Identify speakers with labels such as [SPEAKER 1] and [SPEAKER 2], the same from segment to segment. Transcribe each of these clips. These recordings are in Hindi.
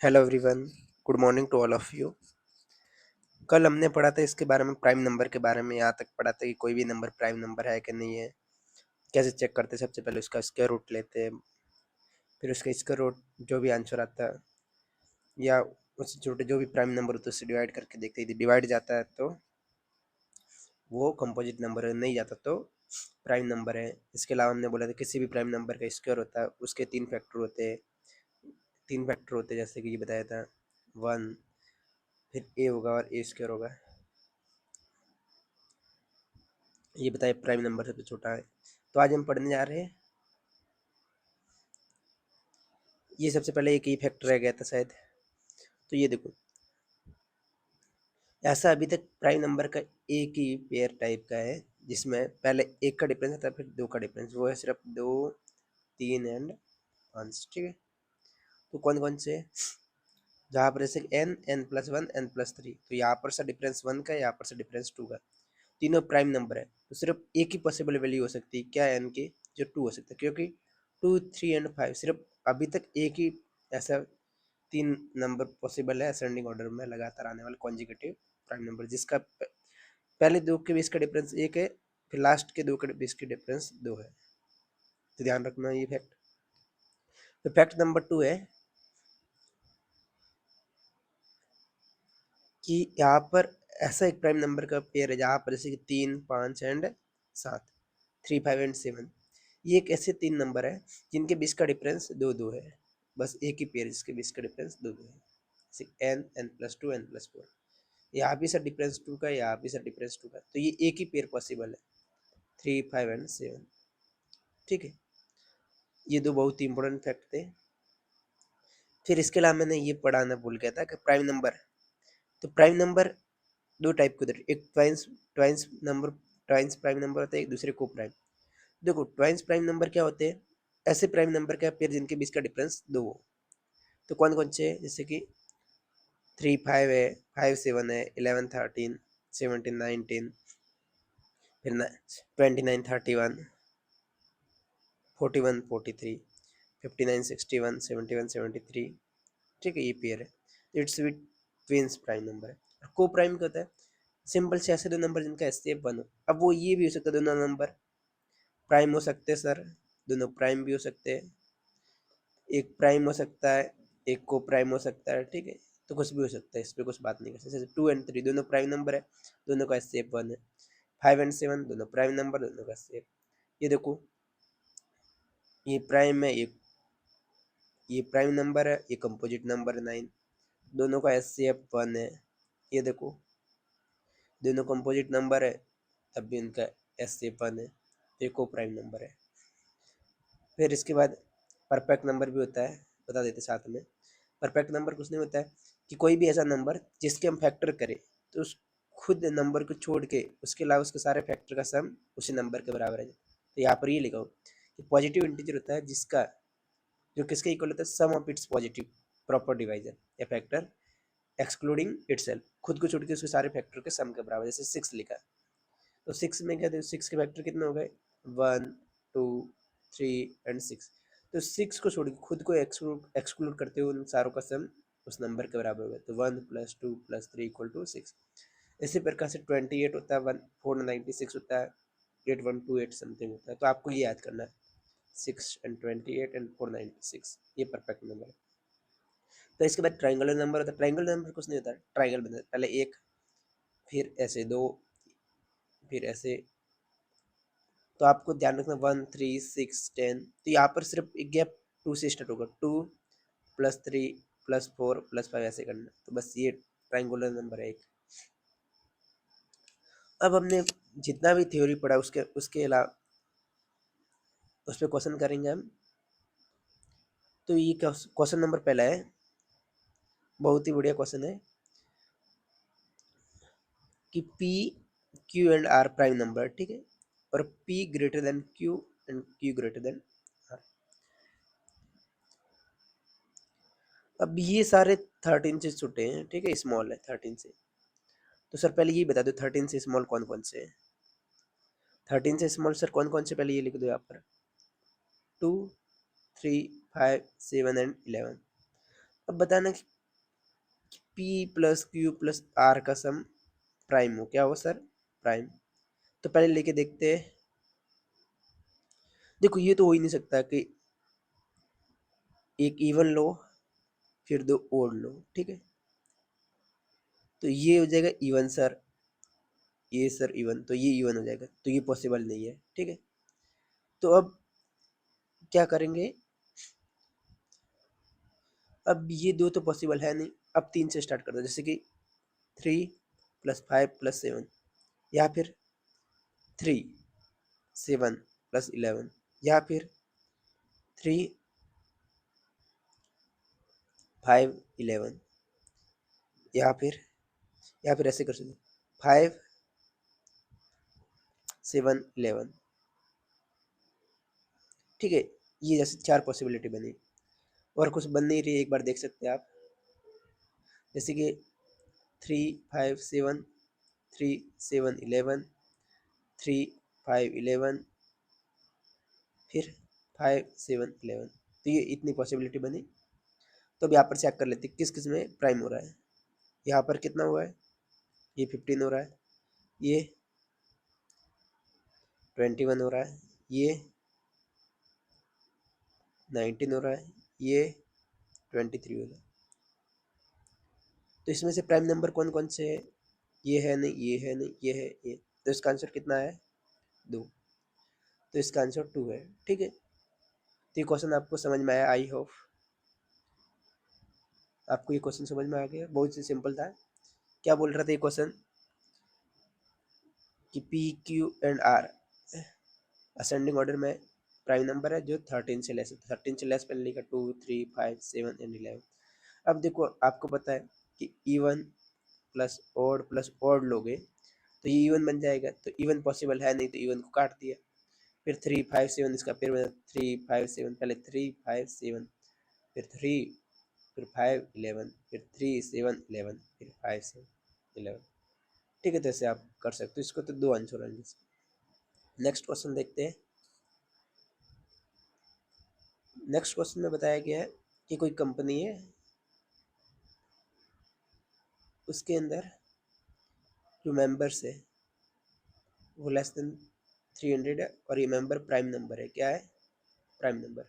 [SPEAKER 1] Hello everyone, good morning to all of you. कल हमने पढ़ा था इसके बारे में, प्राइम नंबर के बारे में। यहाँ तक पढ़ा था कि कोई भी नंबर प्राइम नंबर है कि नहीं है, कैसे चेक करते। सबसे पहले उसका स्क्वायर रूट लेते हैं, फिर उसका स्क्वायर रूट जो भी आंसर आता है या उससे छोटे जो भी प्राइम नंबर होता है उससे डिवाइड करके देखते हैं। डिवाइड जाता है तो वो कंपोजिट नंबर है, नहीं जाता तो प्राइम नंबर है। इसके अलावा हमने बोला था किसी भी प्राइम नंबर का स्क्वायर होता है उसके तीन फैक्टर होते हैं। जैसे कि ये बताया था, 1, फिर ए होगा और ए स्क्वायर होगा। ये बताए प्राइम नंबर सबसे छोटा है। तो आज हम पढ़ने जा रहे हैं, ये सबसे पहले एक ही फैक्टर रह गया था शायद। तो ये देखो, ऐसा अभी तक प्राइम नंबर का एक ही पेयर टाइप का है जिसमें पहले एक का डिफरेंस आता है फिर दो का डिफरेंस। वो है सिर्फ 2, 3 एंड 5। ठीक है, तो कौन कौन से, जहाँ पर जैसे n+1 n+3, तो यहाँ पर से डिफरेंस 1 का, यहाँ पर से डिफरेंस 2 का। तीनों प्राइम नंबर है तो सिर्फ एक ही पॉसिबल वैल्यू हो सकती है, क्या n की, जो 2 हो सकता है। क्योंकि 2, 3 एंड 5 सिर्फ अभी तक एक ही ऐसा तीन नंबर पॉसिबल है असेंडिंग ऑर्डर में लगातार आने वाले कॉन्जिक्यूटिव प्राइम नंबर, जिसका पहले दो के बीच का डिफरेंस 1 है, फिर लास्ट के दो के बीच के डिफरेंस 2 है। तो ध्यान रखना ये फैक्ट। तो फैक्ट नंबर 2 है कि यहाँ पर ऐसा एक प्राइम नंबर का पेयर है जहाँ पर जैसे कि 3, 5 एंड 7, 3, 5 एंड 7, ये एक ऐसे तीन नंबर है जिनके बीच का डिफरेंस 2, 2 है। बस एक ही पेयर जिसके बीच का डिफरेंस 2, 2 है, जैसे n+2 n+4। यहाँ भी सर डिफरेंस 2 का, यहाँ भी सर डिफरेंस 2 का, तो ये एक ही पेयर पॉसिबल है, 3, 5 एंड 7। ठीक है, ये दो बहुत ही इंपॉर्टेंट फैक्ट थे। फिर इसके अलावा मैंने ये पढ़ाना भूल गया था कि प्राइम नंबर, तो प्राइम नंबर दो टाइप के होते हैं। एक ट्वाइंस ट्वाइंस नंबर, ट्वाइंस प्राइम नंबर होता है, एक दूसरे को प्राइम। देखो, ट्वाइंस प्राइम नंबर क्या होते हैं, ऐसे प्राइम नंबर का पेयर जिनके बीच का डिफरेंस 2 हो। तो कौन कौन से, जैसे कि 3, 5 है, 5, 7 है, 11, 13, 17, 19, फिर 29, 31, 41, 43, 59, 61, 71, 73। ठीक है, ये पेयर है। It's with twins prime number है। को प्राइम क्या होता है, सिंपल से ऐसे दो नंबर जिनका एचसीएफ 1 हो। अब वो ये भी हो सकता है दोनों नंबर प्राइम हो सकते हैं सर, दोनों प्राइम भी हो सकते हैं। एक प्राइम हो सकता है, एक को प्राइम हो सकता है। ठीक है, तो कुछ भी हो सकता है, इस पर कुछ बात नहीं कर सकते। जैसे 2 एंड 3 दोनों प्राइम नंबर है, दोनों का एचसीएफ 1 है। 5 एंड 7 दोनों प्राइम नंबर, दोनों का एचसीएफ, ये देखो, ये प्राइम है, ये प्राइम नंबर है, ये कंपोजिट नंबर है 9, दोनों का एचसीएफ 1 है। ये देखो, दोनों कंपोजिट नंबर है, तब भी उनका एचसीएफ 1 है, तो ये को प्राइम नंबर है। फिर इसके बाद परफेक्ट नंबर भी होता है, बता देते साथ में। परफेक्ट नंबर कुछ नहीं होता है कि कोई भी ऐसा नंबर जिसके हम फैक्टर करें तो उस खुद नंबर को छोड़ के उसके अलावा उसके सारे फैक्टर का सम उसी नंबर के बराबर है। तो यहाँ पर ये लिखा हो कि पॉजिटिव इंटीजर होता है जिसका, जो किसके इक्वल होता है, sum of its positive proper divisor या फैक्टर एक्सक्लूडिंग इटसेल्फ, खुद को छोड़ के उसके सारे फैक्टर के सम के बराबर। जैसे 6 लिखा, तो 6 में क्या, 6 के फैक्टर कितने हो गए, 1, 2, 3 एंड 6। तो 6 को छोड़ के खुद को एक्सक्लूड करते हुए उन सारों का सम उस नंबर के बराबर होगा। तो 1 + 2 + 3 = 6। इसी प्रकार से 28 होता है, 496 होता है, 8128 समथिंग होता है। तो आपको ये याद करना है, 6 एंड 28 एंड 496, ये परफेक्ट नंबर है। तो इसके बाद ट्राइंगुलर नंबर होता है। ट्राइंगुलर नंबर कुछ नहीं होता, ट्राइंगल बनता है, पहले एक, फिर ऐसे दो, फिर ऐसे। तो आपको ध्यान रखना 1, 3, 6, 10, तो यहाँ पर सिर्फ एक गैप 2 से स्टार्ट होगा, 2 + 3 + 4 + 5 ऐसे करना। तो बस ये ट्राइंगुलर नंबर है एक। अब हमने जितना भी थ्योरी पढ़ा उसके उसके अलावा उस पर क्वेश्चन करेंगे हम। तो ये क्वेश्चन नंबर पहला है, बहुत ही बढ़िया क्वेश्चन है कि P, Q and R prime number, ठीक है, और P greater than Q and Q greater than R। अब ये सारे 13 से छुट्टे हैं, ठीक है, स्मॉल है 13 से। तो सर पहले ये बता दो 13 से स्मॉल कौन कौन से हैं। 13 से स्मॉल सर कौन कौन से, पहले ये लिख दो यहाँ पर, 2, 3, 5, 7 एंड 11। अब बताना कि P plus Q plus R का सम प्राइम हो, क्या हो सर? प्राइम। तो पहले लेके देखते हैं। देखो ये तो हो ही नहीं सकता कि एक इवन लो फिर दो ओड लो, ठीक है? तो ये हो जाएगा इवन सर, ये सर इवन, तो ये इवन हो जाएगा, तो ये पॉसिबल नहीं है, ठीक है? तो अब क्या करेंगे? अब ये दो तो पॉसिबल है नहीं, अब 3 से स्टार्ट कर दो, जैसे कि 3 प्लस 5 प्लस 7, या फिर 3 7 प्लस 11, या फिर 3 5 11, या फिर ऐसे कर सकते 5 7 11, ठीक है? ये जैसे 4 पॉसिबिलिटी बनी, और कुछ बन नहीं रही है, एक बार देख सकते हैं आप, जैसे कि 3 5 7 3 7 11 3 5 11 फिर 5 7 11, तो ये इतनी पॉसिबिलिटी बनी। तो अब यहाँ पर चेक कर लेते हैं किस किस में प्राइम हो रहा है। यहाँ पर कितना हुआ है? ये 15 हो रहा है, ये 21 हो रहा है, ये 19 हो रहा है, ये 23 हो रहा है। तो इसमें से प्राइम नंबर कौन कौन से है? ये है नहीं, ये है नहीं, ये है, ये। तो इसका आंसर कितना है? 2। तो इसका आंसर 2 है, ठीक है? तो ये क्वेश्चन आपको समझ में आया, आई होप आपको ये क्वेश्चन समझ में आ गया। बहुत ही सिंपल था। क्या बोल रहा था ये क्वेश्चन कि P Q and R ascending order में प्राइम नंबर है जो 13 से लेस है। 13 से लेस पहले लिखा 2 3 5 7 एंड 11। अब देखो आपको पता है कि इवन प्लस ऑड लोगे तो ये इवन बन जाएगा, तो इवन पॉसिबल है नहीं, तो इवन को काट दिया। फिर 3 5 7 इसका फिर बना 3 5 7, पहले 3 5 7, फिर 3, फिर 5 11, फिर 3 7 11, फिर 5 7 11, ठीक है? तो ऐसे आप कर सकते हो इसको। तो 2 आंसर आएंगे। नेक्स्ट क्वेश्चन देखते हैं। नेक्स्ट क्वेश्चन में बताया गया है कि कोई कंपनी है, उसके अंदर जो मेंबर्स है वो लेस देन 300 है, और ये मेंबर प्राइम नंबर है। क्या है? Prime number.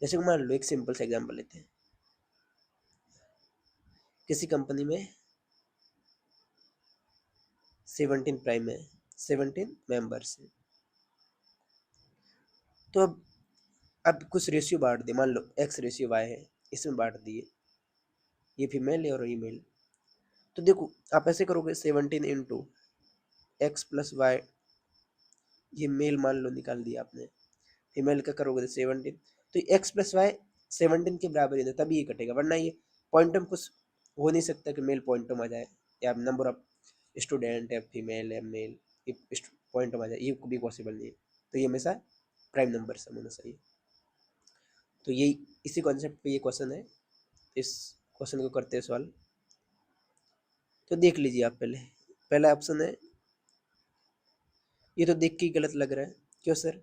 [SPEAKER 1] जैसे कि मान लो एक सिंपल सा एग्जांपल लेते हैं, किसी कंपनी में 17 प्राइम है, 17 मेंबर्स है। तो अब कुछ रेशियो बांट दिए, मान लो एक्स रेशियो वाई है, इसमें बांट दिए, ये फीमेल है और ये मेल। तो देखो आप ऐसे करोगे 17 इंटू एक्स प्लस वाई, ये मेल मान लो निकाल दिया आपने, फीमेल का करोगे तो 17, तो एक्स प्लस वाई 17 के बराबर ही है, तभी ये कटेगा, वरना ये पॉइंटम कुछ हो नहीं सकता कि मेल पॉइंटम आ जाए, या नंबर ऑफ स्टूडेंट है फीमेल है मेल, ये पॉइंटम आ जाए, ये भी पॉसिबल नहीं है। तो ये हमेशा प्राइम नंबर सम होना चाहिए। तो यही इसी कॉन्सेप्ट पे ये क्वेश्चन है। इस क्वेश्चन को करते हैं सॉल्व। तो देख लीजिए आप, पहला ऑप्शन है, ये तो देख के ही गलत लग रहा है। क्यों सर?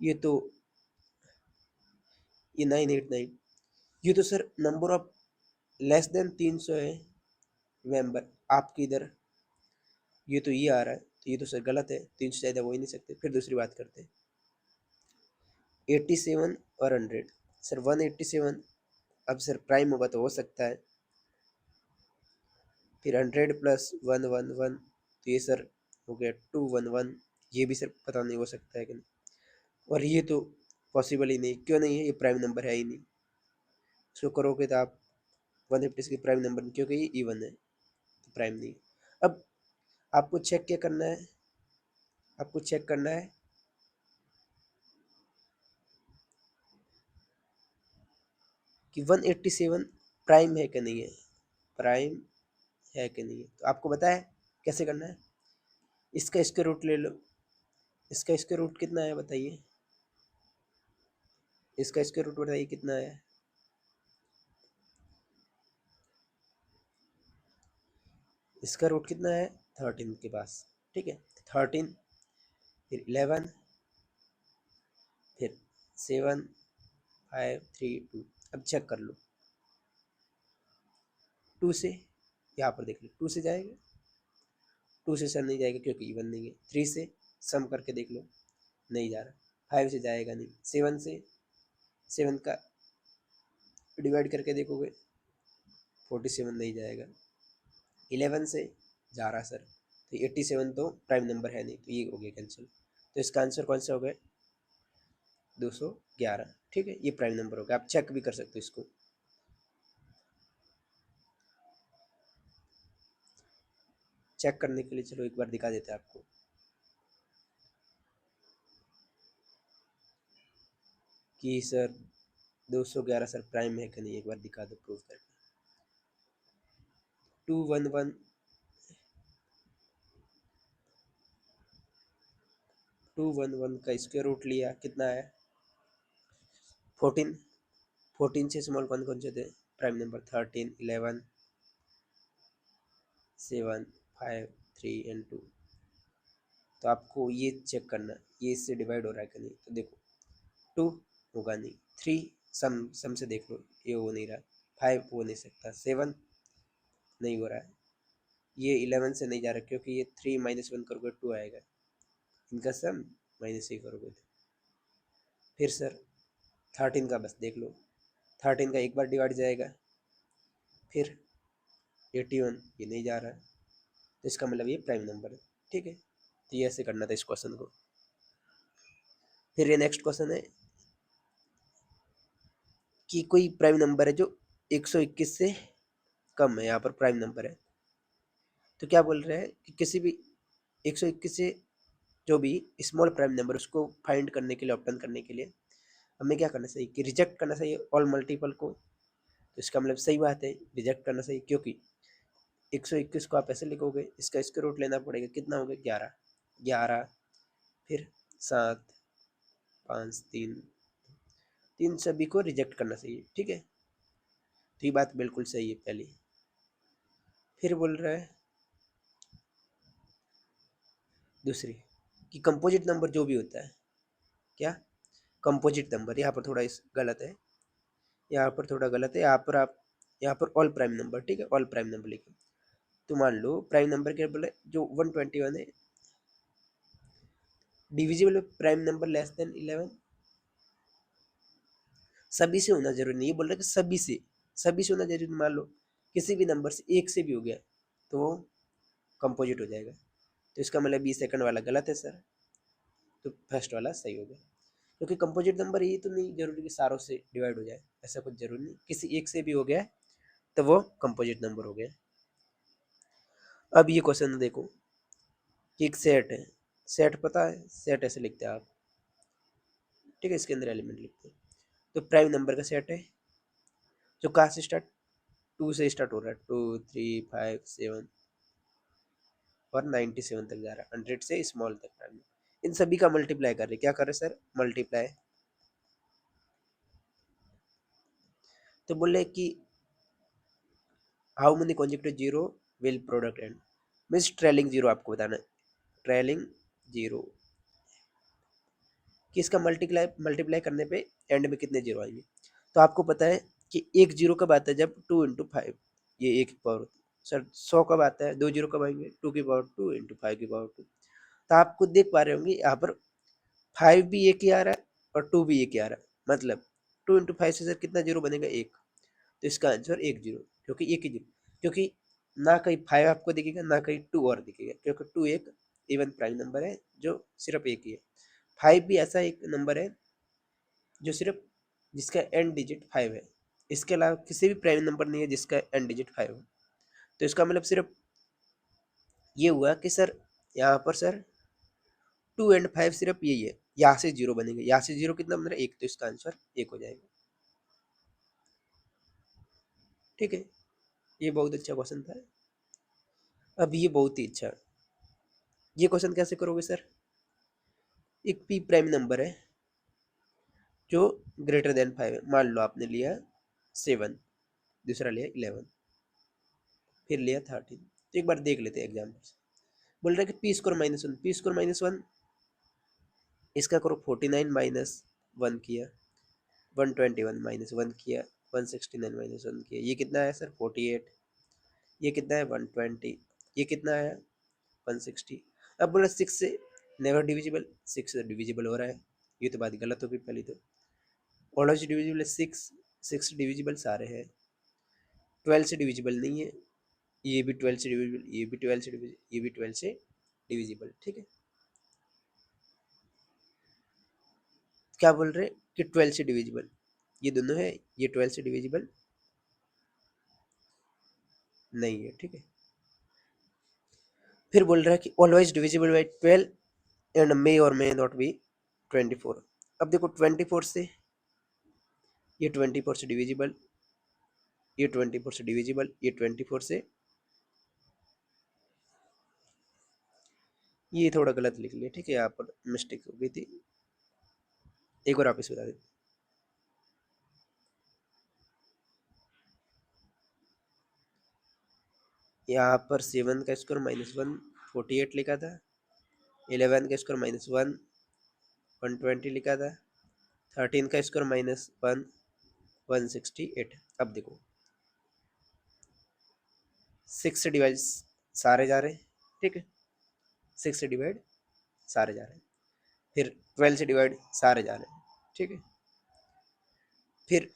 [SPEAKER 1] ये तो ये 989, ये तो sir number of less than 300 है मेंबर आपके इधर, ये तो ये आ रहा है, तो ये तो सर गलत है, 300 से ज़्यादा हो ही नहीं सकते। फिर दूसरी बात करते हैं, 87 और 100, सर 187, अब सर प्राइम होगा तो हो सकता है। फिर 100 प्लस 111, तो ये सर हो गया 211, ये भी सर पता नहीं हो सकता है कि नहीं। और ये तो पॉसिबल ही नहीं, क्यों नहीं है? ये प्राइम नंबर है ही नहीं। इसको करोगे तो आप 156 की प्राइम नंबर, क्योंकि ये इवन है तो प्राइम नहीं। अब आपको चेक क्या करना है? आपको चेक करना है कि 187 प्राइम है कि नहीं है, प्राइम है कि नहीं है। तो आपको बताया कैसे करना है, इसका स्क्वायर रूट ले लो। इसका स्क्वायर रूट कितना है बताइए? इसका स्क्वायर रूट बताइए कितना है? इसका रूट कितना है? 13 के पास, ठीक है? 13, फिर 11, फिर 7 5 3 2। अब चेक कर लो, टू से यहाँ पर देख लो, टू से जाएगा, टू से सर नहीं जाएगा क्योंकि इवन नहीं है। थ्री से सम करके देख लो, नहीं जा रहा। फाइव से जाएगा नहीं। सेवन से, सेवन का डिवाइड करके देखोगे 47 नहीं जाएगा। 11 से जा रहा सर, तो 87 तो प्राइम नंबर है नहीं, तो ये हो गया कैंसिल। तो इसका आंसर कौन सा हो गया? 211। ठीक है, ये प्राइम नंबर होगा। आप चेक भी कर सकते हो इसको। चेक करने के लिए चलो एक बार दिखा देते हैं आपको कि सर 211 सर प्राइम है कि नहीं, एक बार दिखा दो प्रूफ करके। 211 211 का स्क्वायर रूट लिया, कितना है? 14। 14 से स्मॉल कौन कौन से थे प्राइम नंबर? 13, 11, 7, 5, 3 एंड 2। तो आपको ये चेक करना, ये इससे डिवाइड हो रहा है कि नहीं। तो देखो, 2 होगा नहीं, 3 सम से देख लो, ये हो नहीं रहा, 5 हो नहीं सकता, 7 नहीं हो रहा है, ये 11 से नहीं जा रहा क्योंकि ये 3 माइनस 1 करोगे 2 आएगा, इनका सम माइनस ही करोगे। फिर सर 13 का बस देख लो, 13 का एक बार डिवाइड जाएगा, फिर 81 ये नहीं जा रहा है, तो इसका मतलब ये प्राइम नंबर है। ठीक है, तो ये ऐसे करना था इस क्वेश्चन को। फिर ये नेक्स्ट क्वेश्चन है कि कोई प्राइम नंबर है जो 121 से कम है, यहाँ पर प्राइम नंबर है। तो क्या बोल रहे हैं कि किसी भी 121 से जो भी स्मॉल प्राइम नंबर, उसको फाइंड करने के लिए, ऑप्टेन करने के लिए हमें क्या करना चाहिए कि रिजेक्ट करना चाहिए ऑल मल्टीपल को। तो इसका मतलब सही बात है, रिजेक्ट करना चाहिए, क्योंकि 121 को आप ऐसे लिखोगे, इसका स्क्वायर रूट लेना पड़ेगा, कितना हो गया? 11। 11 फिर 7, 5, 3, तीन सभी को रिजेक्ट करना चाहिए। ठीक है, तो ये बात बिल्कुल सही है पहली। फिर बोल रहा है दूसरी कि कंपोजिट नंबर जो भी होता है, क्या कंपोजिट नंबर, यहाँ पर थोड़ा इस गलत है, यहाँ पर थोड़ा गलत है, यहाँ पर आप, यहाँ पर ऑल प्राइम नंबर, ठीक है, ऑल प्राइम नंबर लिखे। तो मान लो प्राइम नंबर के बोले जो 121 है, divisible prime number less than 11, सभी से होना जरूरी नहीं, ये बोल रहे कि सभी से होना जरूरी नहीं। मान लो किसी भी नंबर से एक से भी हो गया तो वो कंपोजिट हो जाएगा। तो इसका मतलब बी सेकंड वाला गलत है सर, तो फर्स्ट वाला सही हो गया। क्योंकि कंपोजिट नंबर ये तो नहीं जरूरी कि सारों से डिवाइड हो जाए, ऐसा कुछ जरूरी नहीं, किसी एक से भी हो गया तो वो कंपोजिट नंबर हो गया। अब ये क्वेश्चन देखो कि एक सेट है, सेट पता है, सेट ऐसे लिखते हैं आप, ठीक है, इसके अंदर एलिमेंट लिखते हैं। तो प्राइम नंबर का सेट है जो कहाँ से स्टार्ट, 2 से स्टार्ट हो रहा है, 2, 3, 5, 7 और 97 तक जा रहा है, 100 से स्मॉल तक प्राइम। इन सभी का मल्टीप्लाई कर रहे, क्या कर रहे सर? मल्टीप्लाई। तो बोले कि how many consecutive zero will product and, means trailing zero आपको बताना है, ट्रेलिंग जीरो कि इसका मल्टीप्लाई करने पे एंड में कितने जीरो आएंगे। तो आपको पता है कि एक जीरो कब आता है? जब 2 × 5, ये एक की पावर होती है। सर 100 कब आता है? 2 जीरो कब आएंगे? 2 की पावर 2 × 5 की पावर 2। तो आपको देख पा रहे होंगे यहाँ पर 5 भी एक ही आ रहा है और 2 भी एक ही आ रहा है, मतलब 2 × 5 से सर कितना जीरो बनेगा? एक। तो इसका आंसर एक जीरो, क्योंकि एक ही जीरो, क्योंकि ना कहीं 5 आपको दिखेगा ना कहीं 2 और दिखेगा, क्योंकि 2 एक इवन प्राइम नंबर है जो सिर्फ एक ही है। 5 भी ऐसा एक नंबर है जो सिर्फ, जिसका एंड डिजिट 5 है, इसके अलावा किसी भी प्राइम नंबर नहीं है जिसका एंड डिजिट 5 हो। तो इसका मतलब सिर्फ ये हुआ कि सर यहाँ पर सर 2 और 5 सिर्फ यही है, यहाँ से जीरो बनेंगे, यहाँ से जीरो कितना बन रहा है? एक, तो इसका आंसर एक हो जाएगा। ठीक है, ये बहुत अच्छा क्वेश्चन था। अब ये बहुत ही अच्छा, ये क्वेश्चन कैसे करोगे सर? एक पी प्राइम नंबर है जो ग्रेटर देन 5 है, मान लो आपने लिया 7, दूसरा लिया 11, फिर लिया 13। तो एक बार देख लेते हैं एग्जाम्पल। बोल रहा है कि p² - 1, p² - 1, इसका करो 49 - 1 किया, 121 - 1 किया, 169 - 1 किया, ये कितना है सर? 48। ये कितना है 120, ये कितना है 160। अब बोला 6 से नेवर डिविजिबल, 6 से डिविजिबल हो रहा है, ये तो बात गलत हो गई पहली तो। ऑलवेज डिविजिबल है 6, 6 डिविजिबल सारे हैं, 12 से डिविजिबल नहीं है, ये भी 12 से डिविजिबल, ये भी 12 से डिविजिबल, ये भी 12 से डिविजिबल, ठीक है। क्या बोल रहे कि 12 से डिविजिबल, ये दोनों है, ये 12 से डिविजिबल नहीं है, ठीक है। फिर बोल रहा है कि ऑलवेज डिविजिबल बाई 12 एंड मे और मे नॉट बी 24। अब देखो 24 से, ये 24 से डिविजिबल, ये 24 से डिविजिबल, ये 24 से, ये थोड़ा गलत लिख लिया, ठीक है, यहाँ पर मिस्टेक हो गई थी, एक बार आप इसे बता दें। यहाँ पर 7 का स्क्वायर -1 48 लिखा था, 11 का स्क्वायर -1 120 लिखा था, 13 का स्क्वायर -1 168। अब देखो 6 से डिवाइड सारे जा रहे हैं, ठीक है, 6 से डिवाइड सारे जा रहे हैं, फिर 12 से डिवाइड सारे जा रहे हैं, ठीक है। फिर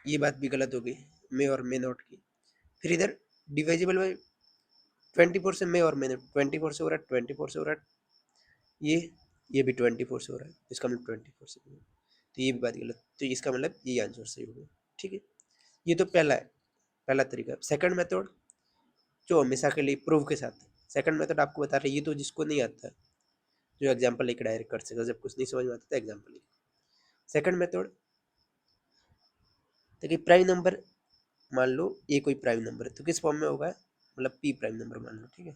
[SPEAKER 1] ये बात भी गलत हो गई, मे और मे नॉट की। फिर इधर डिवाइजिबल बाई 24 से मे और मे नॉट, 24 से हो रहा है, 24 से हो रहा है, ये भी 24 से हो रहा है, इसका मतलब 24 से, तो ये भी बात गलत, तो इसका मतलब ये आंसर सही होगा, ठीक है। ये तो पहला है, पहला तरीका। सेकंड मेथड जो हमेशा के लिए प्रूव के साथ, सेकंड मेथड आपको बता रहे, ये तो जिसको नहीं आता, जो एग्जाम्पल लेकर डायरेक्ट कर सकेगा, जब कुछ नहीं समझ में आता तो एग्जाम्पल लेकर। सेकंड मेथड, देखिए प्राइम नंबर मान लो ये कोई प्राइम नंबर है, तो किस फॉर्म में होगा, मतलब पी प्राइम नंबर मान लो, ठीक है।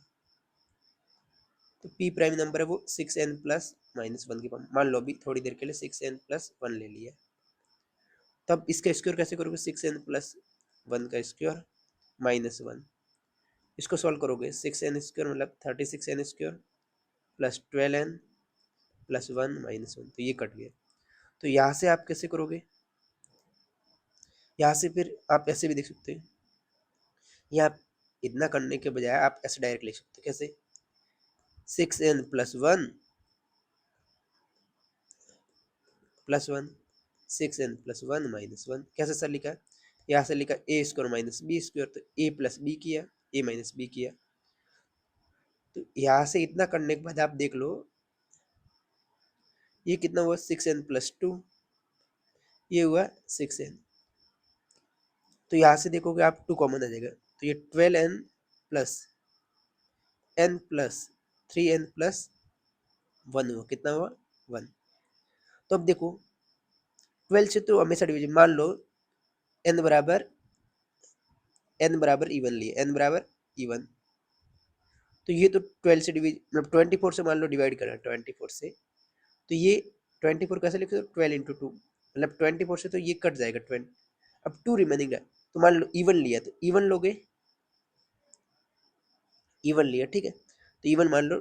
[SPEAKER 1] तो पी प्राइम नंबर है वो 6n प्लस -1 की फॉर्म, मान लो अभी थोड़ी देर के लिए 6n प्लस 1 ले लिया, तब इसका स्क्वायर कैसे करोगे, 6n प्लस 1 का स्क्वायर -1, इसको सॉल्व करोगे, 6n स्क्वायर मतलब 36n square plus 12n plus 1 -1, तो ये कट गया। तो यहाँ से आप कैसे करोगे, यहाँ से फिर आप ऐसे भी देख सकते हैं, यहाँ इतना करने के बजाय आप ऐसे डायरेक्ट लिख सकते हो, कैसे 6n plus 1 plus 1, 6n plus 1 -1, कैसे सर लिखा, यहाँ से लिखा ए स्क्वायर माइनस बी स्क्वायर, तो ए प्लस बी किया, ए माइनस बी किया, तो यहाँ से इतना करने के बाद आप देख लो ये कितना हुआ 6n प्लस 2, ये हुआ 6n, तो यहाँ से देखोगे आप 2 कॉमन आ जाएगा, तो ये 12n plus n plus 3n plus 1 हुआ, कितना हुआ 1। तो अब देखो 12 से तो हमेशा डिवीजन, मान लो n बराबर इवन लिए, n बराबर इवन, तो ये तो 12 से डिवीज मतलब 24 से मान लो डिवाइड करा 24 से, तो ये 24 कैसे लिखते हो, 12 इंटू 2, मतलब 24 से तो ये कट जाएगा 20, अब 2 रिमेनिंग है, तो मान लो इवन लिया, तो इवन लोगे, इवन लिया, ठीक है, तो इवन मान लो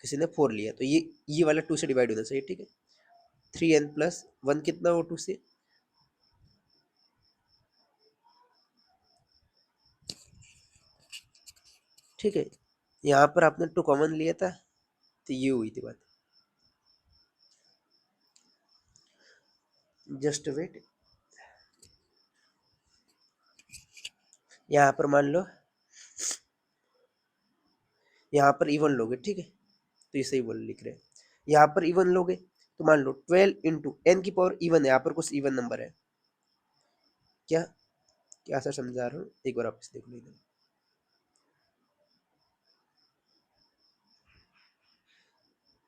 [SPEAKER 1] किसी ने 4 लिया, तो ये वाला 2 से डिवाइड होना चाहिए, ठीक है। 3n प्लस 1 कितना हो 2 से, ठीक है, यहाँ पर आपने 2 कॉमन लिया था, तो ये हुई थी बात। जस्ट वेट, यहाँ पर मान लो यहाँ पर इवन लोगे, ठीक है, तो ये सही बोल लिख रहे हैं, यहाँ पर इवन लोगे, तो मान लो 12 इंटू एन की पावर इवन है, यहाँ पर कुछ इवन नंबर है, क्या क्या सर समझा रहा हूँ, एक बार आप इसे देख लो इधर,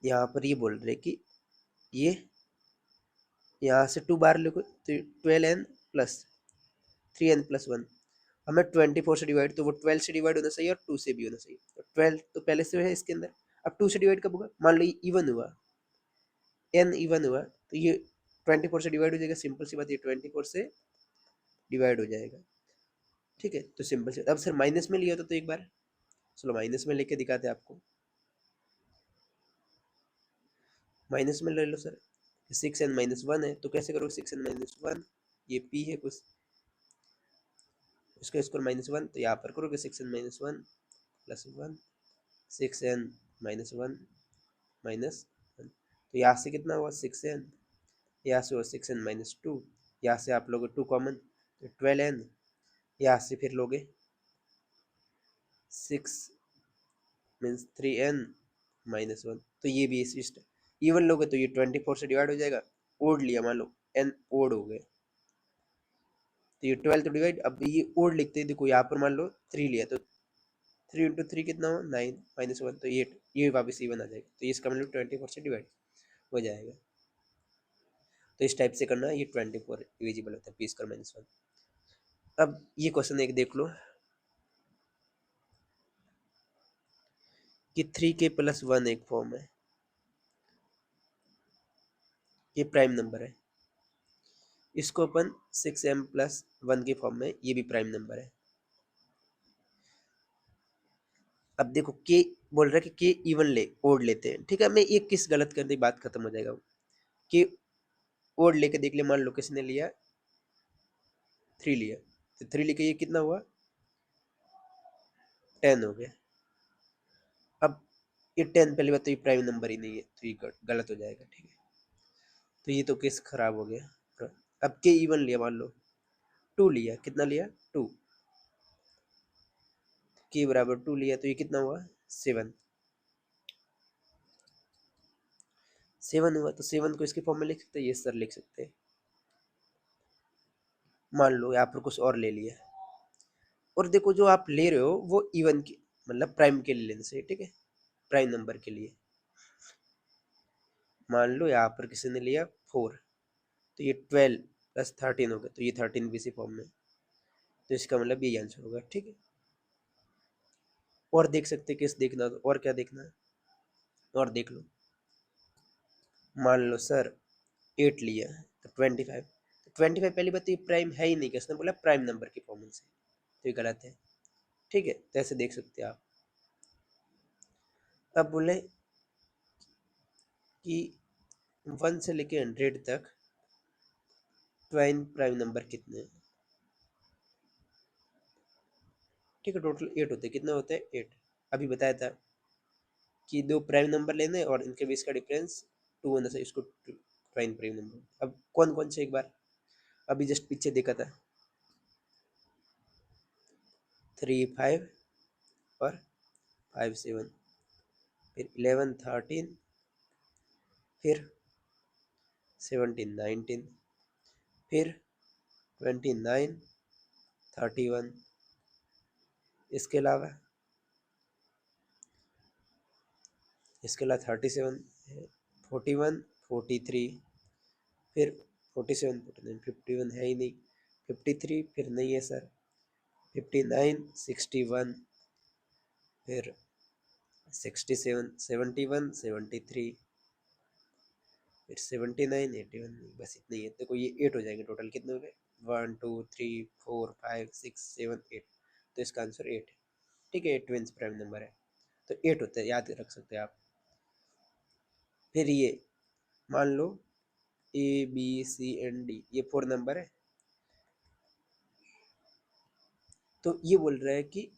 [SPEAKER 1] यहाँ पर ये बोल रहे कि ये यहाँ से 2 बार लोगे तो 12n प्लस 3n प्लस 1, हमें 24 से डिवाइड, तो वो 12 से डिवाइड होना चाहिए और 2 से भी होना चाहिए, तो 12 तो पहले से है इसके अंदर, अब 2 से डिवाइड कब होगा, मान लो ये इवन हुआ, n इवन हुआ, तो ये 24 से डिवाइड हो जाएगा, सिंपल सी बात, ये 24 से डिवाइड हो जाएगा, ठीक है, तो सिंपल से। अब सर माइनस में लिया तो एक बार चलो माइनस में लेके दिखाते हैं आपको, माइनस में ले लो सर, 6n -1 है, तो कैसे करोगे 6n -1, ये p है कुछ, इसका स्क्वायर -1, तो यहाँ पर करोगे 6n-1 + 1, 6n-1 -1, तो यहाँ से कितना हुआ 6n, यहाँ से हुआ 6n-2, यहाँ से आप लोगे 2 कॉमन तो 12n, यहाँ से फिर लोगे 6 मीन्स 3n-1, तो ये भी इस इवन लोगे तो ये 24 से डिवाइड हो जाएगा। ओड लिया मान लो n ओड हो गए तो ये 12 तो डिवाइड, अब ये ओड लिखते हैं, देखो यहाँ पर मान लो 3 लिया तो 3 × 3 कितना हो 9 -1 तो 8, ये वापस इवन आ जाएगा, तो इसका मतलब 24 से डिवाइड हो जाएगा। तो इस टाइप से करना, ये 24 डिविजिबल होता है p² -1। अब ये क्वेश्चन एक देख लो कि 3k + 1 एक फॉर्म है, ये प्राइम नंबर है, इसको अपन 6m + 1 के फॉर्म में, ये भी प्राइम नंबर है। अब देखो के बोल रहा है कि के इवन ले ओड लेते हैं, ठीक है, मैं एक किस गलत कर दी बात खत्म हो जाएगा। के ओड लेके देख ले, मान लो किसने लिया 3 लिया, तो 3 लेके ये कितना हुआ 10 हो गया। अब ये 10 पहली बात तो ये प्राइम नंबर ही नहीं है, तो ये गलत हो जाएगा, ठीक है, तो ये तो केस खराब हो गया। अब के इवन लिया, मान लो 2 लिया, कितना लिया 2, के बराबर 2 लिया तो ये कितना हुआ 7, 7 हुआ, तो 7 को इसके फॉर्म में लिख सकते हैं, ये सर लिख सकते हैं। मान लो यहाँ पर कुछ और ले लिया, और देखो जो आप ले रहे हो वो इवन की मतलब प्राइम के लिए लेने से, ठीक है, प्राइम नंबर के लिए। मान लो यहाँ पर किसी ने लिया 4, तो ये 12 + 13 हो गया, तो ये 13 भी इसी फॉर्म में, तो इसका मतलब ये आंसर होगा, ठीक है। और देख सकते किस देखना, तो और क्या देखना, और देख लो, मान लो सर 8 लिया तो 25, तो 25 पहली बात तो ये प्राइम है ही नहीं, किसने बोला प्राइम नंबर की फॉर्म से, तो ये गलत है, ठीक है, तो ऐसे देख सकते हैं आप। अब बोले कि 1 से लेके 100 तक ट्वाइन प्राइम नंबर कितने हैं, ठीक है, टोटल 8 होते हैं, कितने होते हैं 8, अभी बताया था कि 2 प्राइम नंबर लेने और इनके बीच का डिफरेंस 2 होने से इसको ट्वाइन प्राइम नंबर। अब कौन कौन से एक बार अभी जस्ट पीछे देखा था 3 5 और 5 7, फिर 11 13, फिर 17 19, फिर 29 31, इसके अलावा 37 है, 41 43, फिर 47 49 51 है ही नहीं, 53 फिर नहीं है सर, 59 61, फिर 67 71 73, फिर 79 81, बस इतने ही है। देखो ये 8 हो जाएंगे, टोटल कितने हो गए 1 2 3 4 5 6 7 8, तो इसका आंसर 8 है, ठीक है, 8 ट्विंस प्राइम नंबर है, तो 8 होता है, याद रख सकते हैं आप। फिर ये मान लो ABCND ये 4 नंबर है, तो ये बोल रहा है कि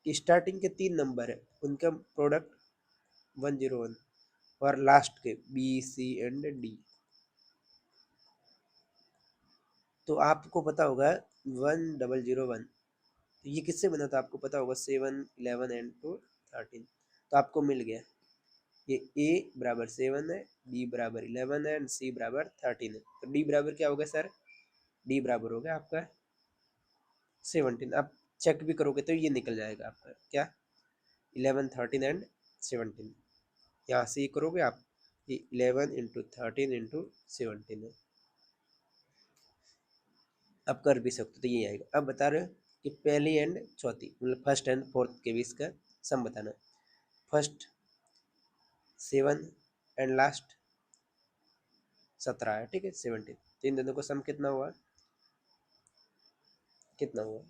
[SPEAKER 1] स्टार्टिंग के 3 नंबर है उनका प्रोडक्ट 101 और लास्ट के BCND, तो आपको पता होगा 1001, तो ये किससे बना था आपको पता होगा 7 11 एंड 2 13, तो आपको मिल गया ये A बराबर 7 है, B बराबर 11 है एंड C बराबर 13 है, तो D बराबर क्या होगा सर, D बराबर होगा आपका 17। अब चेक भी करोगे तो ये निकल जाएगा आपका क्या 11 13 एंड 17, यहाँ से ये करोगे आप, ये 11 × 13 × 17 है, अब कर भी सकते, तो ये आएगा। अब बता रहे हो कि पहली एंड चौथी मतलब फर्स्ट एंड फोर्थ के बीच का सम बताना, फर्स्ट 7 एंड लास्ट 17 है, ठीक है 17, तो इन दोनों का सम कितना हुआ, कितना हुआ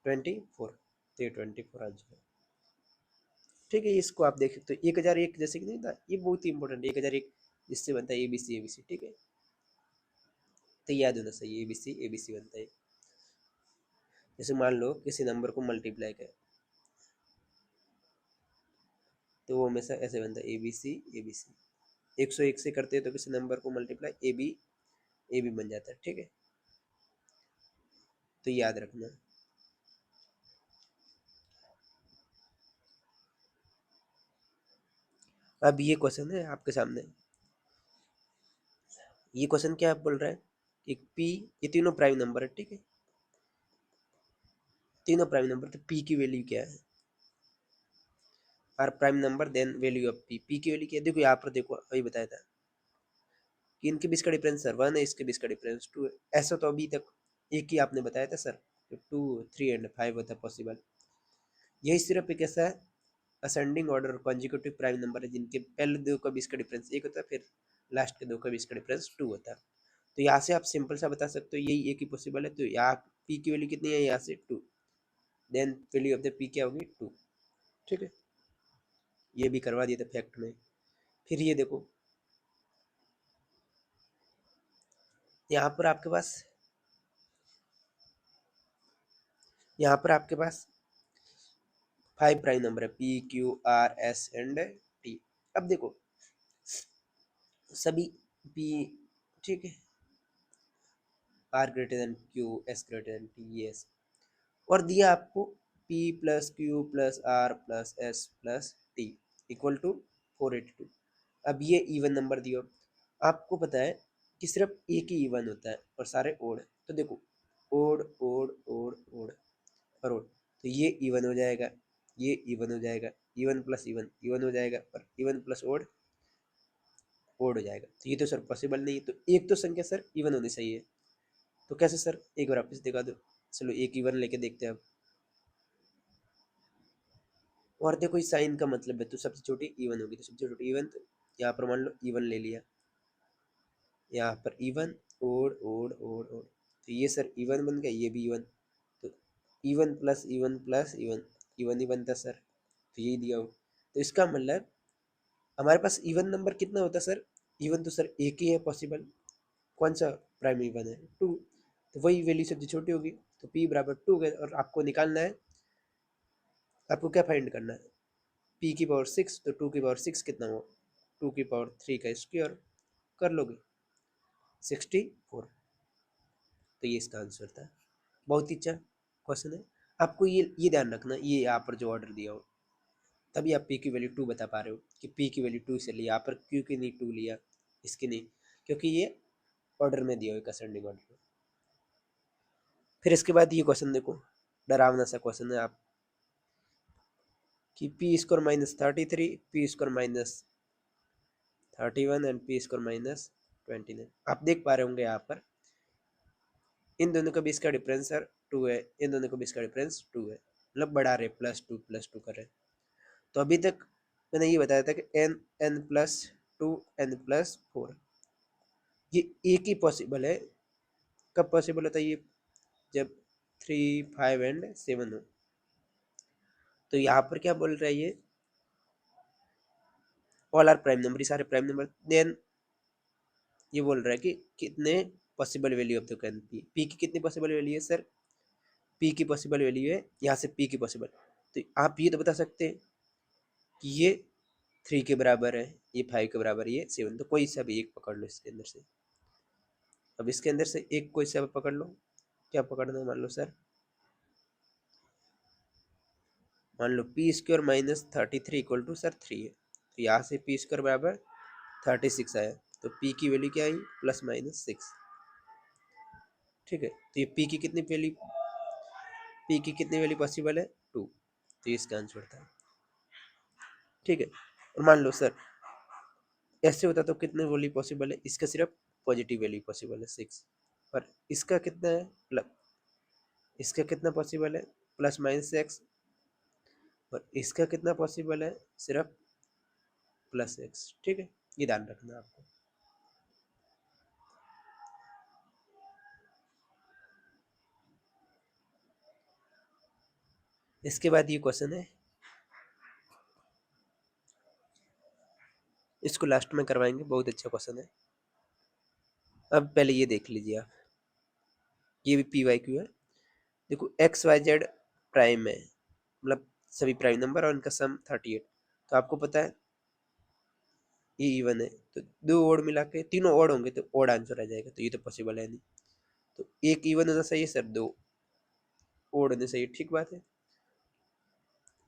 [SPEAKER 1] 24, तो ये 24 आंसर है, ठीक है। इसको आप देख सकते हो 1001 जैसे कि नहीं था, ये बहुत ही इंपॉर्टेंट 1001 जिससे बनता है ABC ABC, ठीक है, तो याद होना चाहिए ABC ABC बनता है। जैसे मान लो किसी नंबर को मल्टीप्लाई करें तो वो हमेशा ऐसे बनता है ए बी सी। 101 से करते हैं तो किसी नंबर को मल्टीप्लाई ए बी बन जाता है, ठीक है, तो याद रखना। अब ये क्वेश्चन है आपके सामने, ये क्वेश्चन क्या बोल रहा है कि पी, ये तीनों प्राइम नंबर है, ठीक है, तीनों प्राइम नंबर, तो पी की वैल्यू क्या है, R prime number then value of P, P की वैल्यू क्या है, देखो यहाँ पर देखो अभी बताया था कि इनके बीच का डिफरेंस सर 1 है, इसके बीच का डिफरेंस 2 है। ऐसा तो अभी तक एक ही आपने बताया था सर, 2 3 एंड 5 होता है पॉसिबल। यही सिर्फ एक ऐसा ascending order consecutive prime number है जिनके पहले दो का बीच का डिफरेंस 1 होता है, फिर लास्ट के दो का बीच का डिफरेंस 2 होता है। तो यहाँ से आप सिंपल सा बता सकते हो यही एक ही पॉसिबल है, तो यहाँ पी की वैल्यू कितनी है, यहाँ से 2, then value of the P क्या होगी 2, ठीक है, ये भी करवा दिया था फैक्ट में। फिर ये देखो यहाँ पर आपके पास, यहाँ पर आपके पास 5 प्राइम नंबर है, P Q R S and T. अब देखो सभी पी, ठीक है, R greater than Q, S greater than T, S, और दिया आपको P plus Q plus R plus S plus T equal to 482। अब ये इवन नंबर दियो, आपको पता है कि सिर्फ एक ही इवन होता है और सारे ओड है, तो देखो ओड ओड ओड ओड और ओड, तो ये इवन हो जाएगा, ये इवन हो जाएगा, इवन प्लस इवन इवन हो जाएगा, और इवन प्लस ओड ओड हो जाएगा, तो ये तो सर पॉसिबल नहीं है, तो एक तो संख्या सर इवन होनी चाहिए, तो कैसे सर, एक बार वापस दिखा दो, चलो एक इवन लेके देखते हैं अब। और देखो इस साइन का मतलब है, तो सबसे छोटी इवन होगी, तो सबसे छोटी इवन, तो यहाँ पर मान लो इवन ले लिया, यहाँ पर even odd odd odd odd, तो ये सर इवन बन गया, ये भी इवन, तो even plus even plus even, even he बनता सर, तो यही दिया हो। तो इसका मतलब हमारे पास इवन नंबर कितना होता है सर, इवन तो सर एक ही है पॉसिबल, कौन सा प्राइम इवन है 2, तो वही वैल्यू सबसे छोटी होगी, तो p बराबर 2 गए, और आपको निकालना है, आपको क्या फाइंड करना है, p की पावर 6, तो 2 की पावर 6 कितना हो, 2 की पावर 3 का स्क्वायर कर लोगे 64, तो ये इसका आंसर था। बहुत ही अच्छा क्वेश्चन है, आपको ये ध्यान रखना, ये यहाँ पर जो ऑर्डर दिया हो तभी आप p की वैल्यू 2 बता पा रहे हो कि p की वैल्यू 2 से लिया, यहाँ पर q की नहीं 2 लिया, इसकी नहीं, क्योंकि ये ऑर्डर में दिया हो, असेंडिंग ऑर्डर में। फिर इसके बाद ये क्वेश्चन देखो, डरावना सा क्वेश्चन है आप, कि P square minus 33, P square minus 31 and P square minus 29। आप देख पा रहे होंगे यहाँ पर इन दोनों के बीच का डिफरेंस सर 2 है, इन दोनों के बीच का डिफरेंस 2 है, मतलब बढ़ा रहे प्लस टू कर रहे। तो अभी तक मैंने ये बताया था कि N N plus 2 N plus 4 ये एक ही पॉसिबल है, कब पॉसिबल होता है ये, जब 3 5 एंड 7 हो। तो यहाँ पर क्या बोल रहा है ये, ऑल आर प्राइम नंबर, सारे प्राइम नंबर, देन ये बोल रहा है कि कितने possible value of the can P की कितनी पॉसिबल वैल्यू है सर, पी की पॉसिबल वैल्यू है यहाँ से पी की पॉसिबल, तो आप ये तो बता सकते हैं कि ये 3 के बराबर है, ये 5 के बराबर है, ये 7, तो कोई सा भी एक पकड़ लो इसके अंदर से। अब इसके अंदर से एक कोई सा पकड़ लो, क्या पकड़ना है, मान लो सर, मान लो P square minus 33 equal to sir 3 है, तो यहाँ से पी स्क्वायर बराबर 36 आया, तो पी की वैल्यू क्या आई, +/6, ठीक है, तो ये पी की कितनी वैल्यू पॉसिबल है 2, तो ये इसका आंसर था, ठीक है। और मान लो सर ऐसे होता तो कितने वैल्यू पॉसिबल है, इसका सिर्फ पॉजिटिव वैल्यू पॉसिबल है 6, और इसका कितना है प्लस, इसका कितना पॉसिबल है +/(x), और इसका कितना पॉसिबल है सिर्फ +x, ठीक है, ये ध्यान रखना आपको। इसके बाद ये क्वेश्चन है, इसको लास्ट में करवाएंगे, बहुत अच्छा क्वेश्चन है। अब पहले ये देख लीजिए आप, ये भी पी वाई क्यू है, देखो एक्स वाई जेड प्राइम है, मतलब सभी प्राइम नंबर और इनका सम 38, तो आपको पता है ये इवन है, तो दो ओड मिला के तीनों ओड होंगे तो ओड आंसर आ जाएगा, तो ये तो पॉसिबल है नहीं। तो एक इवन होना सही है सर, दो ओड होने सही है, ठीक बात है।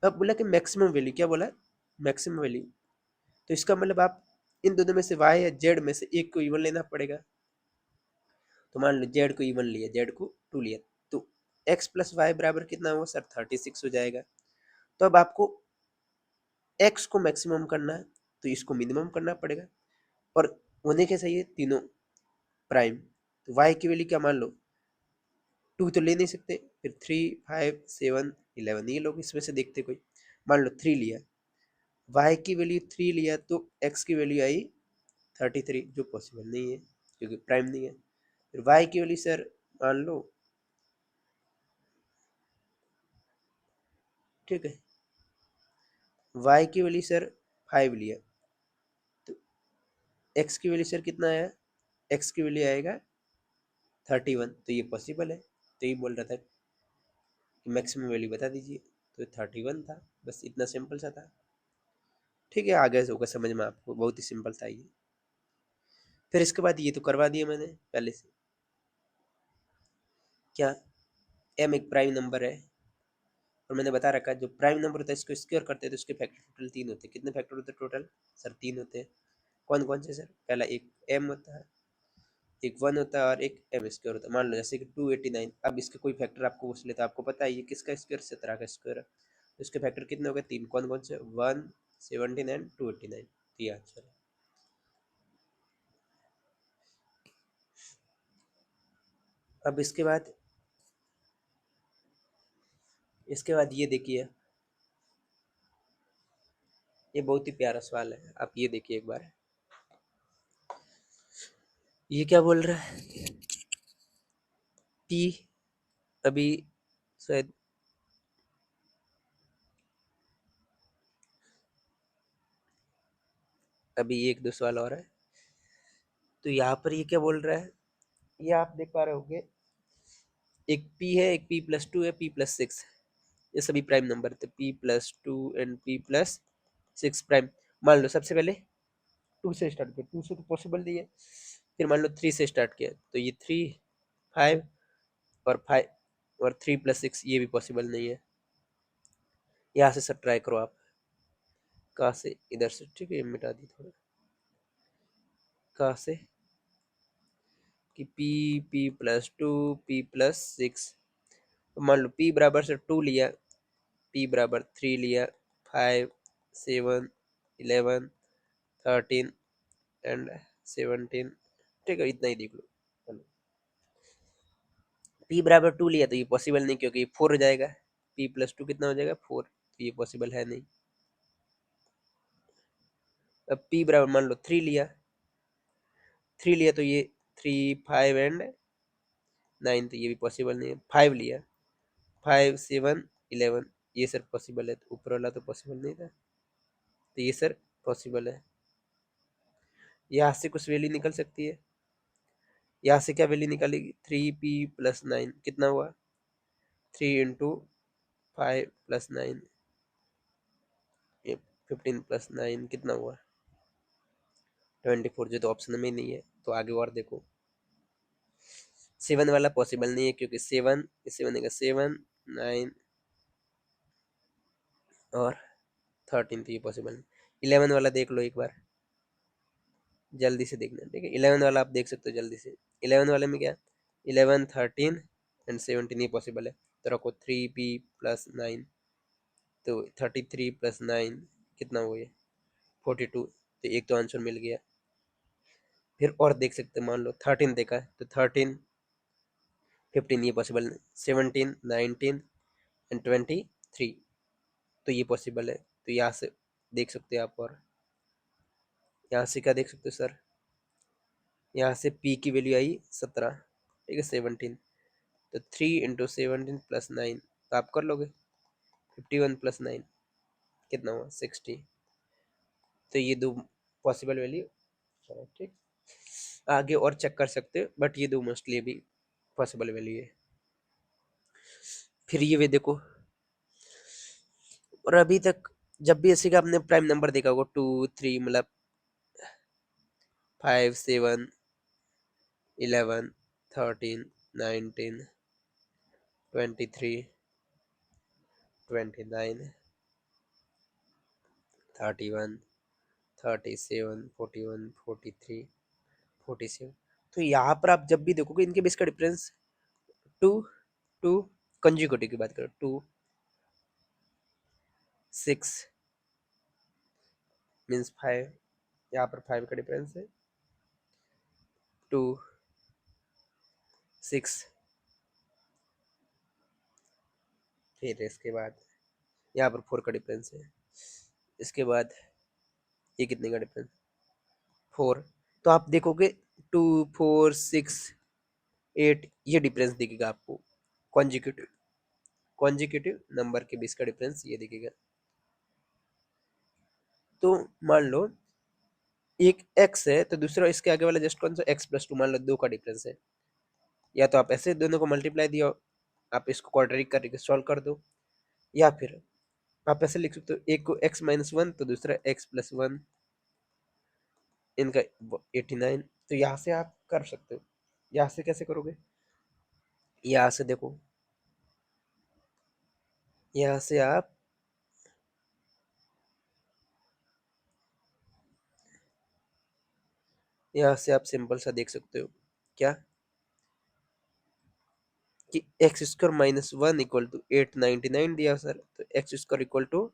[SPEAKER 1] अब बोला कि मैक्सिमम वैल्यू, क्या बोला, मैक्सिमम वैल्यू, तो इसका मतलब आप इन दोनों में से वाई या जेड में से एक को इवन लेना पड़ेगा। तो मान लो जेड को इवन लिया, जेड को 2 लिया, तो एक्स प्लस वाई बराबर कितना हुआ सर, 36 हो जाएगा। तो अब आपको एक्स को मैक्सिमम करना है तो इसको मिनिमम करना पड़ेगा, और होने के चाहिए तीनों प्राइम। तो वाई की वैल्यू क्या मान लो, 2 तो ले नहीं सकते, फिर 3 5 7 11 ये लोग इसमें से देखते कोई, मान लो 3 लिया, वाई की वैल्यू 3 लिया तो एक्स की वैल्यू आई 33, जो पॉसिबल नहीं है क्योंकि प्राइम नहीं है। फिर वाई की वैल्यू सर मान लो, ठीक है, वाई की वैल्यू सर 5 लिया, तो एक्स की वैल्यू सर कितना आया, एक्स की वैल्यू आएगा 31, तो ये पॉसिबल है। तो ये बोल रहा था कि मैक्सिमम वैल्यू बता दीजिए, तो 31 था, बस इतना सिंपल सा था। ठीक है, आगे से होगा समझ में आपको, बहुत ही सिंपल था ये। फिर इसके बाद ये तो करवा दिया मैंने पहले से, क्या एम एक प्राइम नंबर है, और मैंने बता रखा है जो प्राइम नंबर होता है इसको स्क्वायर करते हैं तो उसके फैक्टर टोटल 3 होते हैं। कितने फैक्टर होते हैं टोटल सर, 3 होते हैं। कौन कौन से सर, पहला एक एम होता है, एक 1 होता है, और एक एम स्क्वायर होता है। मान लो जैसे कि 289, अब इसके कोई फैक्टर आपको पूछ ले तो आपको पता है ये किसका स्क्वायर, 17 का स्क्वायर है, तो इसके फैक्टर कितने हो गए, 3। कौन कौन से, 1 17 एंड 289, ये आंसर है। अब इसके बाद ये देखिए, ये बहुत ही प्यारा सवाल है, आप ये देखिए एक बार, ये क्या बोल रहा है, पी, अभी शायद अभी एक दो सवाल और है, तो यहाँ पर ये क्या बोल रहा है, ये आप देख पा रहे होंगे, एक पी है, एक पी प्लस टू है, पी प्लस सिक्स, ये सभी प्राइम नंबर थे, P plus two and P plus six prime. मान लो सबसे पहले टू से स्टार्ट किया, टू से तो पॉसिबल नहीं है, फिर मान लो थ्री से स्टार्ट किया, तो ये 3 5 और 5 और 3 प्लस 6 ये भी पॉसिबल नहीं है। यहाँ से सब ट्राई करो आप, कहाँ से, इधर से, ठीक है, मिटा दी थोड़ा, कहाँ से, कि P plus two P plus six, मान लो पी बराबर से 2 लिया, पी बराबर 3 लिया, 5 7 11 13 एंड 17, ठीक है, इतना ही देख लो। पी बराबर 2 लिया तो ये पॉसिबल नहीं, क्योंकि 4 हो जाएगा, पी प्लस टू कितना हो जाएगा 4, तो ये पॉसिबल है नहीं। अब पी बराबर मान लो 3 लिया तो ये 3 5 एंड 9, तो ये भी पॉसिबल नहीं है। 5 लिया, 5 7 11, ये सर पॉसिबल है, तो ऊपर वाला तो पॉसिबल नहीं था, तो ये सर पॉसिबल है। यहाँ से कुछ वैल्यू निकल सकती है, यहाँ से क्या वैल्यू निकालेगी, 3p+9 कितना हुआ, 3 × 5 + 9, ये 15 + 9 कितना हुआ, 24, जो तो ऑप्शन में ही नहीं है। तो आगे और देखो, 7 वाला पॉसिबल नहीं है, क्योंकि 7 इससे बनेगा 7 9 और 13, तो ये पॉसिबल नहीं। 11 वाला देख लो एक बार, जल्दी से देखना, ठीक है, 11 वाला आप देख सकते हो जल्दी से। 11 वाले में क्या, 11 13 एंड 17, ये पॉसिबल है। तो रखो 3p+9, तो 33 + 9 कितना हुआ ये, 42, तो एक तो आंसर मिल गया। फिर और देख सकते हैं, मान लो 13 देखा है तो 13 15, ये पॉसिबल नहीं, 17 19 एंड 23, तो ये पॉसिबल है। तो यहाँ से देख सकते हैं आप, और यहाँ से क्या देख सकते हो सर, यहाँ से p की वैल्यू आई 17, ठीक है, 17, तो 3 × 17 + 9, तो आप कर लोगे, 51 + 9 कितना हुआ 60, तो ये दो पॉसिबल वैल्यू, ठीक। आगे और चेक कर सकते हो, बट ये दो मोस्टली भी पॉसिबल वैल्यू है। फिर ये वे देखो, और अभी तक जब भी ऐसे का आपने प्राइम नंबर देखा होगा 2 3 मतलब 5 7 11 12 23 29 31 41 43 47। तो यहाँ पर आप जब भी देखोगे इनके बीच का डिफरेंस टू टू कंजिक्यूटिव की बात करो 2 6 मीन्स 5, यहाँ पर 5 का डिफरेंस है 2 6। फिर इसके बाद यहाँ पर 4 का डिफरेंस है, इसके बाद ये कितने का डिफरेंस 4। तो आप देखोगे 2 4 6 8 ये डिफरेंस दिखेगा आपको कॉन्जिक्यूटिव कॉन्जिक्यूटिव नंबर के बीच का डिफरेंस ये दिखेगा। तो मान लो एक x है तो दूसरा इसके आगे वाला जस्ट कौन सा x+2, मान लो 2 का डिफरेंस है, या तो आप ऐसे दोनों को मल्टीप्लाई दिया, आप इसको क्वाड्रेटिक करके सॉल्व कर दो, या फिर आप ऐसे लिख सकते हो एक को x-1 तो दूसरा x+1, इनका 89। तो यहाँ से आप कर सकते हो। यहाँ से कैसे करोगे, यहाँ से देखो, यहाँ से आप सिंपल सा देख सकते हो क्या कि x² - 1 इक्वल टू 899 दिया सर, तो x² इक्वल टू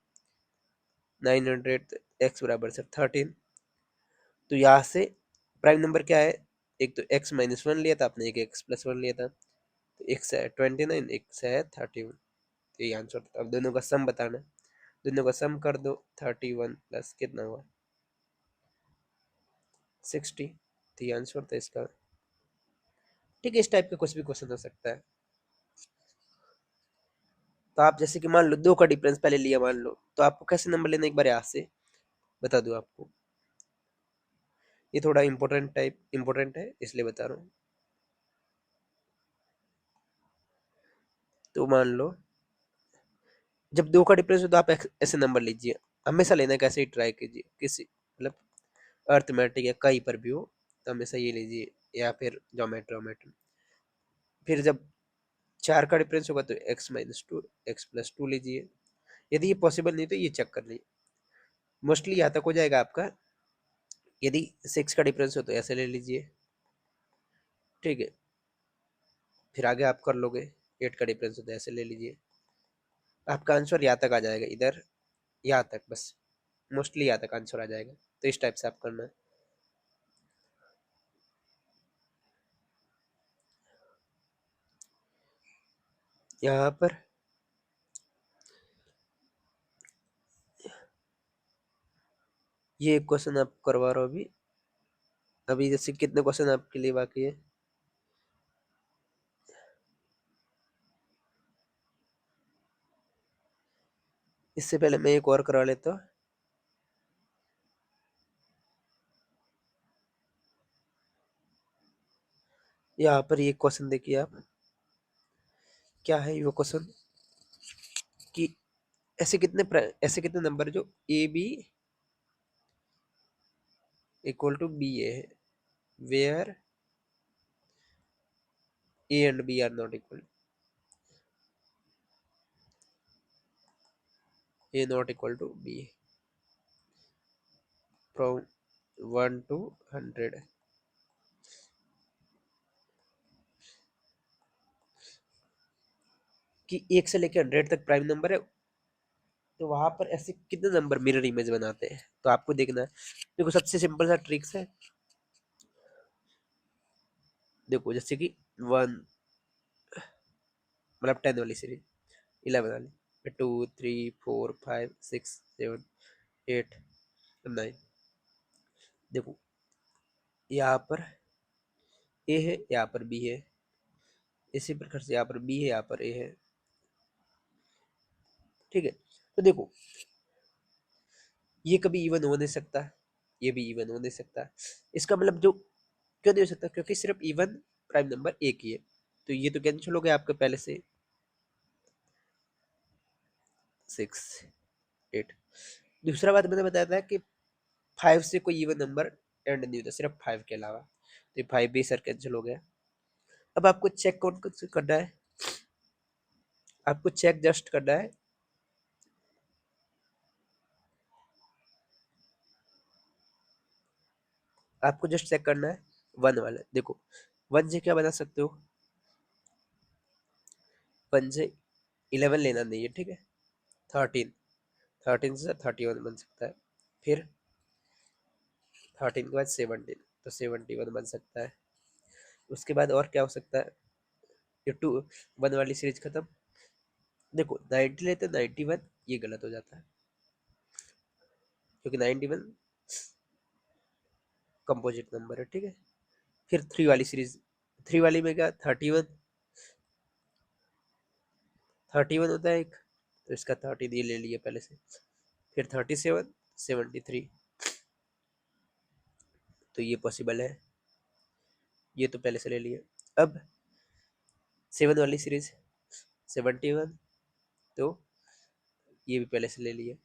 [SPEAKER 1] 900, तो x बराबर सर 13। तो यहाँ से प्राइम नंबर क्या है, एक तो x-1 लिया था आपने, एक x+1 लिया था, तो एक से है 29, एक से है 31। तो ये आंसर था। अब दोनों का सम बताना, दोनों का सम कर दो, 31 प्लस कितना हुआ 60। तो ये आंसर था इसका। ठीक है, इस टाइप का कुछ भी क्वेश्चन हो सकता है। तो आप जैसे कि मान लो 2 का डिफरेंस पहले लिया मान लो, तो आपको कैसे नंबर लेना एक बार यहाँ से बता दूं आपको, ये थोड़ा इम्पोर्टेंट है इसलिए बता रहा हूँ। तो मान लो जब 2 का डिफरेंस हो तो आप ऐसे नंबर लीजिए, हमेशा लेना, कैसे ही ट्राई कीजिए, किसी मतलब अर्थमेटिक या कहीं पर भी हो तो हमेशा ये लीजिए, या फिर ज्योमेट्री। फिर जब 4 का डिफरेंस होगा तो x-2 x+2 लीजिए, यदि ये पॉसिबल नहीं तो ये चेक कर लीजिए, मोस्टली यहाँ तक हो जाएगा आपका। यदि 6 का डिफरेंस हो तो ऐसे ले लीजिए, ठीक है, फिर आगे आप कर लोगे। 8 का डिफरेंस हो तो ऐसे ले लीजिए, आपका आंसर यहाँ तक आ जाएगा, इधर यहाँ तक, बस मोस्टली यहाँ तक आंसर आ जाएगा। तो इस टाइप से आप करना है। यहाँ पर ये एक क्वेश्चन आप करवा रहा हो अभी, जैसे कितने क्वेश्चन आपके लिए बाकी है, इससे पहले मैं एक और करवा लेता हूँ। यहाँ पर ये क्वेश्चन देखिए आप, क्या है ये क्वेश्चन कि ऐसे कितने नंबर जो A B equal to B A है, where A and B are not equal, A not equal to B from 1 to 100। कि 1 से लेकर 100 तक प्राइम नंबर है, तो वहां पर ऐसे कितने नंबर मिरर इमेज बनाते हैं, तो आपको देखना है। देखो सबसे सिंपल सा ट्रिक्स है, देखो जैसे कि 1 मतलब 10 वाली सीरीज, 11 वाली, 2 3 4 5 6 7 8 9। देखो यहाँ पर ए है, यहाँ पर बी है, इसी प्रकार से यहाँ पर बी है, यहाँ पर ए है, ठीक है। तो देखो ये कभी इवन हो नहीं सकता, ये भी इवन हो नहीं सकता, इसका मतलब जो क्यों नहीं हो सकता, क्योंकि सिर्फ इवन प्राइम नंबर एक ही है, तो ये तो कैंसिल हो गया आपका पहले से। 6 8। दूसरा बात मैंने बताया था कि 5 से कोई इवन नंबर एंड नहीं होता, सिर्फ 5 के अलावा, तो 5 भी सर कैंसिल हो गया। अब आपको चेक कौन कौन से करना है, आपको चेक जस्ट करना है आपको जस्ट चेक करना है 1 वाला। देखो 1 से क्या बना सकते हो, 1 से 11 लेना नहीं है, ठीक है, 13, 13 से 31 बन सकता है, फिर 13 के बाद 17, तो 71 बन सकता है। उसके बाद और क्या हो सकता है, ये 1 वाली सीरीज खत्म। देखो 90 लेते 91, ये गलत हो जाता है क्योंकि 91 कंपोजिट नंबर है, ठीक है। फिर 3 वाली सीरीज, 3 वाली में क्या 31 होता है एक, तो इसका 13 ये ले लिए पहले से। फिर 37, 73, तो ये पॉसिबल है, ये तो पहले से ले लिए। अब 7 वाली सीरीज 71, तो ये भी पहले से ले लिए।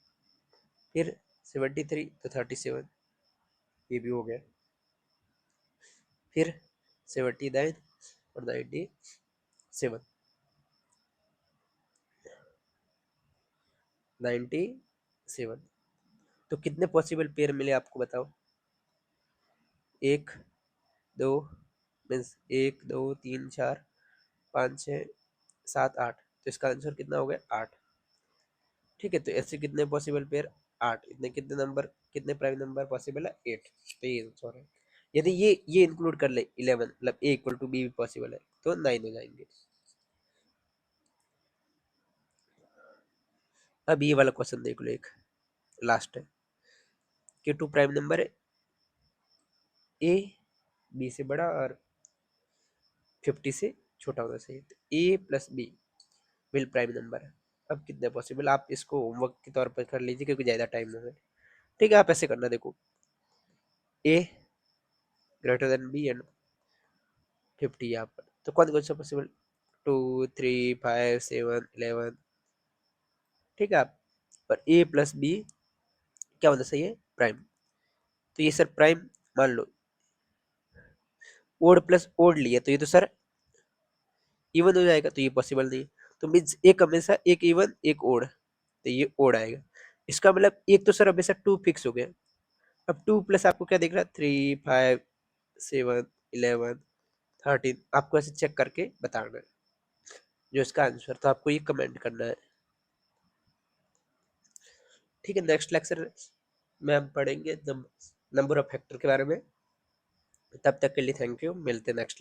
[SPEAKER 1] फिर 73 तो 37, ये भी हो गया। फिर 79 और 97, 97, तो कितने पॉसिबल पेयर मिले आपको बताओ, 1 2 मीन्स 1 2 3 4 5 6 7 8, तो इसका आंसर कितना हो गया 8, ठीक है। तो ऐसे कितने पॉसिबल पेयर 8, इतने कितने नंबर, कितने प्राइम नंबर पॉसिबल है 8, तो ये आंसर है। यदि ये इंक्लूड कर ले 11, मतलब ए इक्वल टू बी भी पॉसिबल है, तो 9 हो जाएंगे। अब ये वाला क्वेश्चन देख लो, एक लास्ट है कि टू प्राइम नंबर है, ए बी से बड़ा और 50 से छोटा होना चाहिए, तो A plus B will prime number है। अब कितने पॉसिबल, आप इसको होमवर्क के तौर पर कर लीजिए क्योंकि ज़्यादा टाइम हो गया, ठीक है। आप ऐसे करना, देखो ए ग्रेटर देन बी एंड 50 यहाँ पर, तो कौन कौन सा पॉसिबल, 2 3 5 7 11, ठीक है। आप पर ए प्लस बी क्या होना चाहिए प्राइम, तो ये सर प्राइम, मान लो ओड प्लस ओड लिया तो ये तो सर इवन हो जाएगा, तो ये पॉसिबल नहीं। तो मीन्स एक हमेशा एक इवन एक ओड, तो ये ओड आएगा। इसका मतलब एक तो सर हमेशा 2 फिक्स हो गया। अब 2 प्लस आपको क्या दिख रहा है, 3 5 7 11 13, आपको ऐसे चेक करके बताना है जो इसका आंसर, तो आपको ये कमेंट करना है, ठीक है। नेक्स्ट लेक्चर में हम पढ़ेंगे नंबर ऑफ फैक्टर के बारे में। तब तक के लिए थैंक यू, मिलते हैं नेक्स्ट